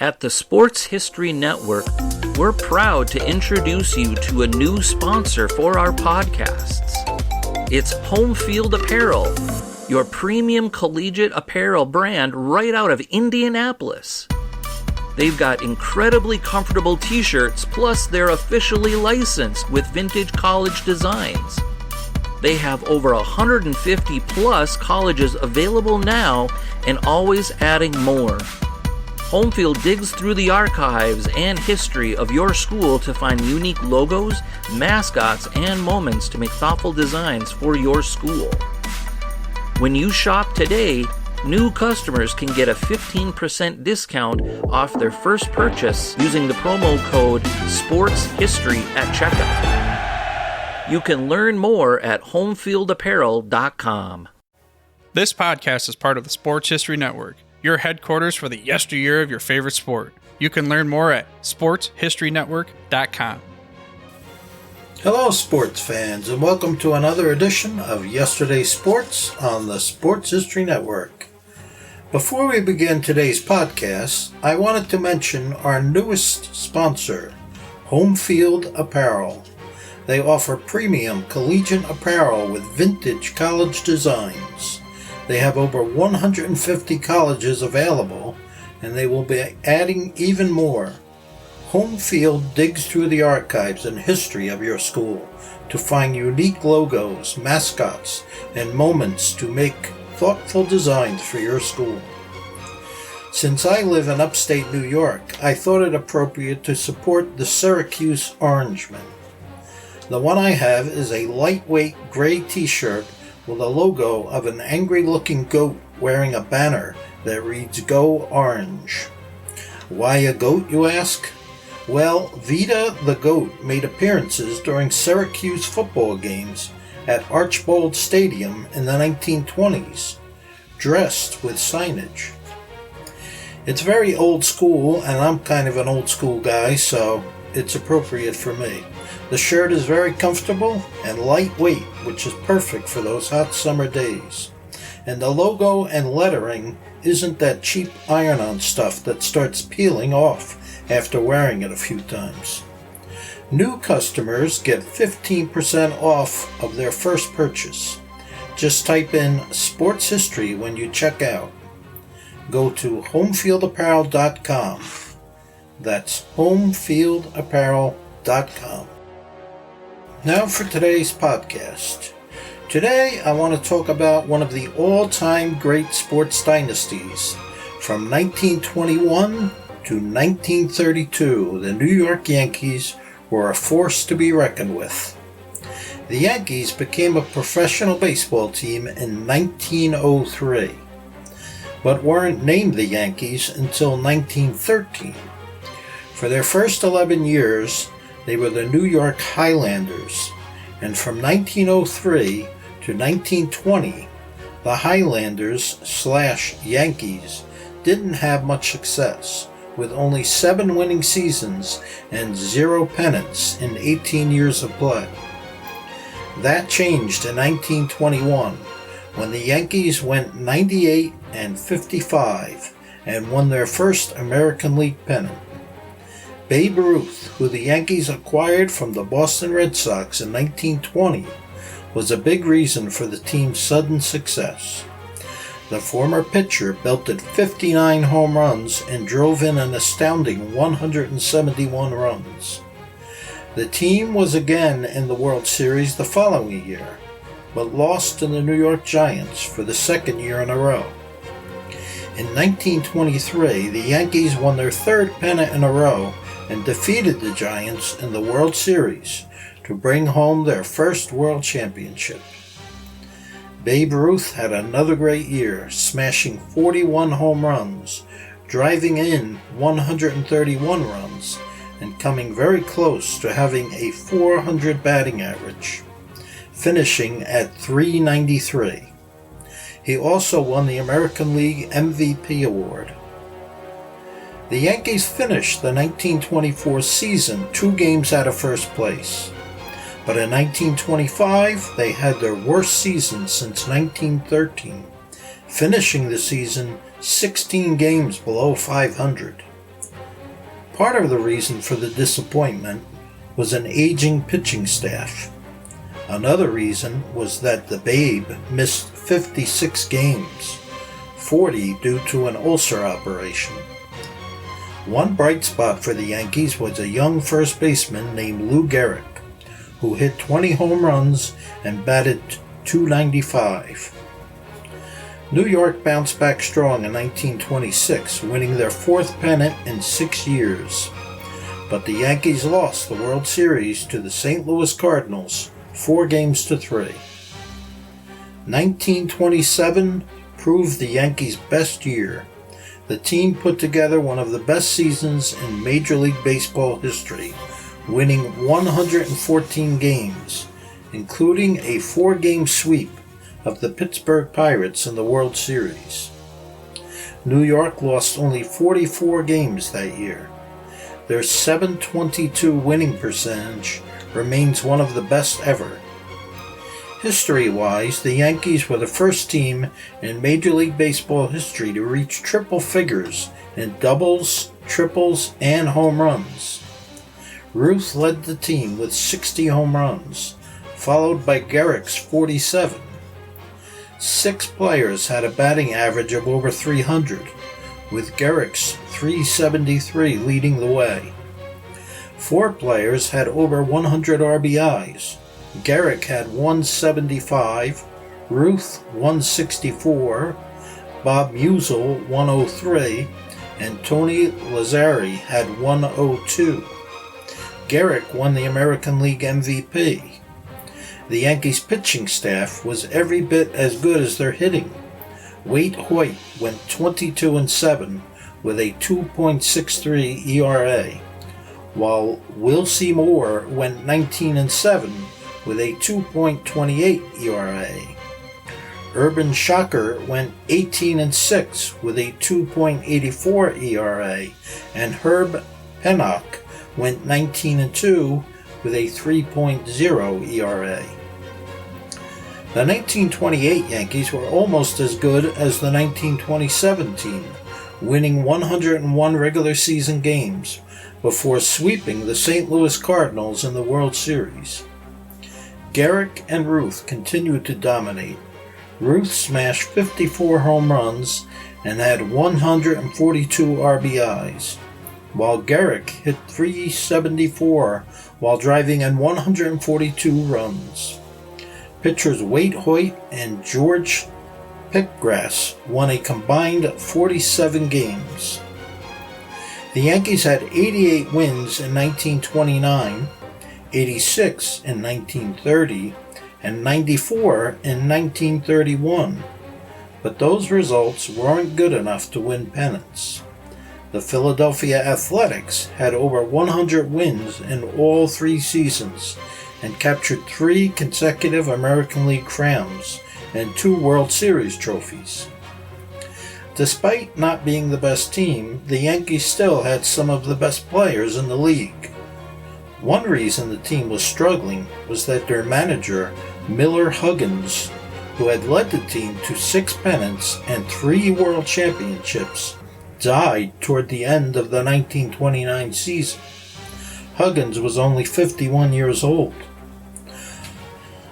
At the Sports History Network, we're proud to introduce you to a new sponsor for our podcasts. It's Home Field Apparel, your premium collegiate apparel brand right out of Indianapolis. They've got incredibly comfortable t-shirts, plus they're officially licensed with vintage college designs. They have over 150 plus colleges available now and always adding more. Homefield digs through the archives and history of your school to find unique logos, mascots, and moments to make thoughtful designs for your school. When you shop today, new customers can get a 15% discount off their first purchase using the promo code SPORTSHISTORY at checkout. You can learn more at homefieldapparel.com. This podcast is part of the Sports History Network, your headquarters for the yesteryear of your favorite sport. You can learn more at sportshistorynetwork.com. Hello, sports fans, and welcome to another edition of Yesterday's Sports on the Sports History Network. Before we begin today's podcast, I wanted to mention our newest sponsor, Home Field Apparel. They offer premium collegiate apparel with vintage college designs. They have over 150 colleges available, and they will be adding even more. Home Field digs through the archives and history of your school to find unique logos, mascots, and moments to make thoughtful designs for your school. Since I live in upstate New York, I thought it appropriate to support the Syracuse Orangemen. The one I have is a lightweight gray t-shirt with a logo of an angry-looking goat wearing a banner that reads "Go Orange." Why a goat, you ask? Well, Vita the goat made appearances during Syracuse football games at Archbold Stadium in the 1920s, dressed with signage. It's very old school, and I'm kind of an old school guy, so it's appropriate for me. The shirt is very comfortable and lightweight, which is perfect for those hot summer days. And the logo and lettering isn't that cheap iron-on stuff that starts peeling off after wearing it a few times. New customers get 15% off of their first purchase. Just type in Sports History when you check out. Go to homefieldapparel.com. That's homefieldapparel.com. Now for today's podcast. Today I want to talk about one of the all-time great sports dynasties. From 1921 to 1932, the New York Yankees were a force to be reckoned with. The Yankees became a professional baseball team in 1903, but weren't named the Yankees until 1913. For their first 11 years, they were the New York Highlanders, and from 1903 to 1920, the Highlanders/Yankees didn't have much success, with only 7 winning seasons and 0 pennants in 18 years of play. That changed in 1921, when the Yankees went 98-55 and won their first American League pennant. Babe Ruth, who the Yankees acquired from the Boston Red Sox in 1920, was a big reason for the team's sudden success. The former pitcher belted 59 home runs and drove in an astounding 171 runs. The team was again in the World Series the following year, but lost to the New York Giants for the second year in a row. In 1923, the Yankees won their third pennant in a row and defeated the Giants in the World Series to bring home their first World Championship. Babe Ruth had another great year, smashing 41 home runs, driving in 131 runs, and coming very close to having a .400 batting average, finishing at .393. He also won the American League MVP award. The Yankees finished the 1924 season 2 games out of first place. But in 1925, they had their worst season since 1913, finishing the season 16 games below .500. Part of the reason for the disappointment was an aging pitching staff. Another reason was that the Babe missed 56 games, 40 due to an ulcer operation. One bright spot for the Yankees was a young first baseman named Lou Gehrig, who hit 20 home runs and batted .295. New York bounced back strong in 1926, winning their fourth pennant in 6 years. But the Yankees lost the World Series to the St. Louis Cardinals 4-3. 1927 proved the Yankees' best year. The team put together one of the best seasons in Major League Baseball history, winning 114 games, including a 4-game sweep of the Pittsburgh Pirates in the World Series. New York lost only 44 games that year. Their .722 winning percentage remains one of the best ever. History-wise, the Yankees were the first team in Major League Baseball history to reach triple figures in doubles, triples, and home runs. Ruth led the team with 60 home runs, followed by Gehrig's 47. 6 players had a batting average of over 300, with Gehrig's .373 leading the way. 4 players had over 100 RBIs. Gehrig had 175, Ruth 164, Bob Musial 103, and Tony Lazzari had 102. Gehrig won the American League MVP. The Yankees' pitching staff was every bit as good as their hitting. Waite Hoyt went 22-7 with a 2.63 ERA, while Will Moore went 19-7 with a 2.28 ERA. Urban Shocker went 18-6 with a 2.84 ERA, and Herb Pennock went 19-2 with a 3.0 ERA. The 1928 Yankees were almost as good as the 1927 team, winning 101 regular season games before sweeping the St. Louis Cardinals in the World Series. Gehrig and Ruth continued to dominate. Ruth smashed 54 home runs and had 142 RBIs, while Gehrig hit .374 while driving in 142 runs. Pitchers Waite Hoyt and George Pickgrass won a combined 47 games. The Yankees had 88 wins in 1929, 86 in 1930, and 94 in 1931, but those results weren't good enough to win pennants. The Philadelphia Athletics had over 100 wins in all 3 seasons and captured 3 consecutive American League crowns and 2 World Series trophies. Despite not being the best team, the Yankees still had some of the best players in the league. One reason the team was struggling was that their manager, Miller Huggins, who had led the team to 6 pennants and 3 world championships, died toward the end of the 1929 season. Huggins was only 51 years old.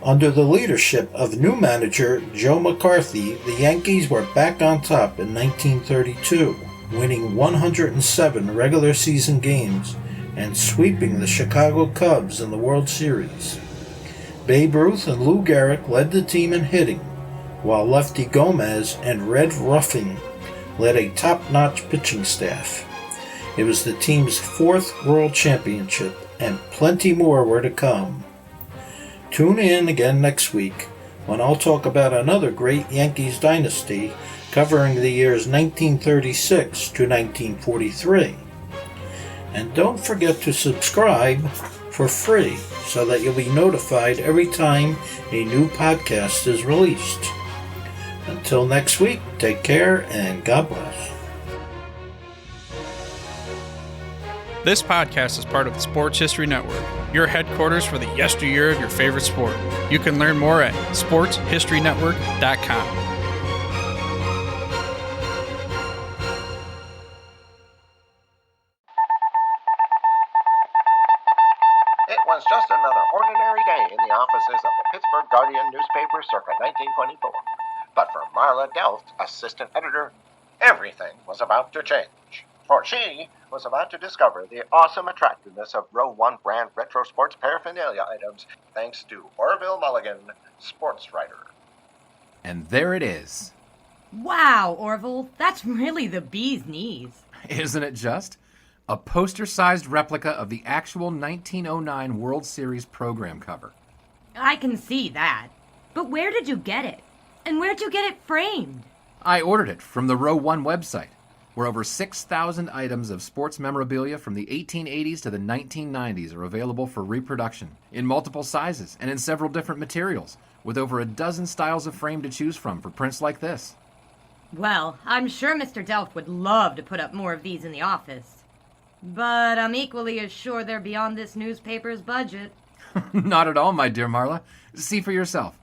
Under the leadership of new manager Joe McCarthy, the Yankees were back on top in 1932, winning 107 regular season games and sweeping the Chicago Cubs in the World Series. Babe Ruth and Lou Gehrig led the team in hitting, while Lefty Gomez and Red Ruffing led a top-notch pitching staff. It was the team's 4th World Championship, and plenty more were to come. Tune in again next week when I'll talk about another great Yankees dynasty covering the years 1936 to 1943. And don't forget to subscribe for free so that you'll be notified every time a new podcast is released. Until next week, take care and God bless. This podcast is part of the Sports History Network, your headquarters for the yesteryear of your favorite sport. You can learn more at sportshistorynetwork.com. It was just another ordinary day in the offices of the Pittsburgh Guardian newspaper circa 1924. But for Marla Delft, assistant editor, everything was about to change. For she was about to discover the awesome attractiveness of Row 1 brand retro sports paraphernalia items thanks to Orville Mulligan, sports writer. And there it is. Wow, Orville, that's really the bee's knees. Isn't it just? A poster-sized replica of the actual 1909 World Series program cover. I can see that. But where did you get it? And where'd you get it framed? I ordered it from the Row 1 website, where over 6,000 items of sports memorabilia from the 1880s to the 1990s are available for reproduction, in multiple sizes and in several different materials, with over a dozen styles of frame to choose from for prints like this. Well, I'm sure Mr. Delft would love to put up more of these in the office. But I'm equally as sure they're beyond this newspaper's budget. Not at all, my dear Marla. See for yourself.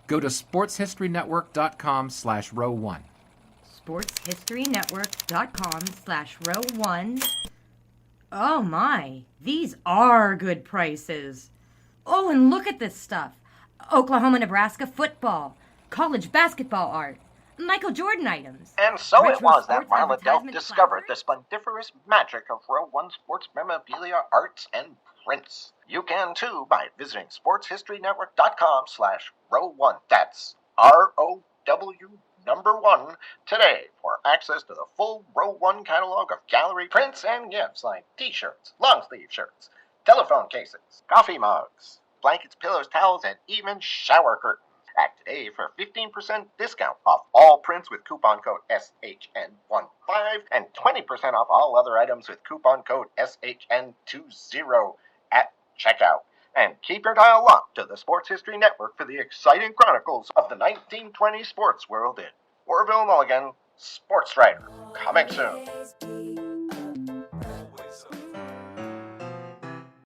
Go to sportshistorynetwork.com/row1. sportshistorynetwork.com/row1. Oh my, these are good prices. Oh, and look at this stuff. Oklahoma-Nebraska football, college basketball art, Michael Jordan items. And so it retro was that sports Marla Delft advertisement discovered the clapboards. splendiferous magic of Row 1 sports memorabilia, arts, and prints. You can too by visiting sportshistorynetwork.com/row1. That's ROW1 today for access to the full Row 1 catalog of gallery prints and gifts like t-shirts, long sleeve shirts, telephone cases, coffee mugs, blankets, pillows, towels, and even shower curtains. Act today for 15% discount off all prints with coupon code SHN15 and 20% off all other items with coupon code SHN20 at checkout. And keep your dial locked to the Sports History Network for the exciting chronicles of the 1920 sports world in Orville Mulligan, sports writer. Coming soon.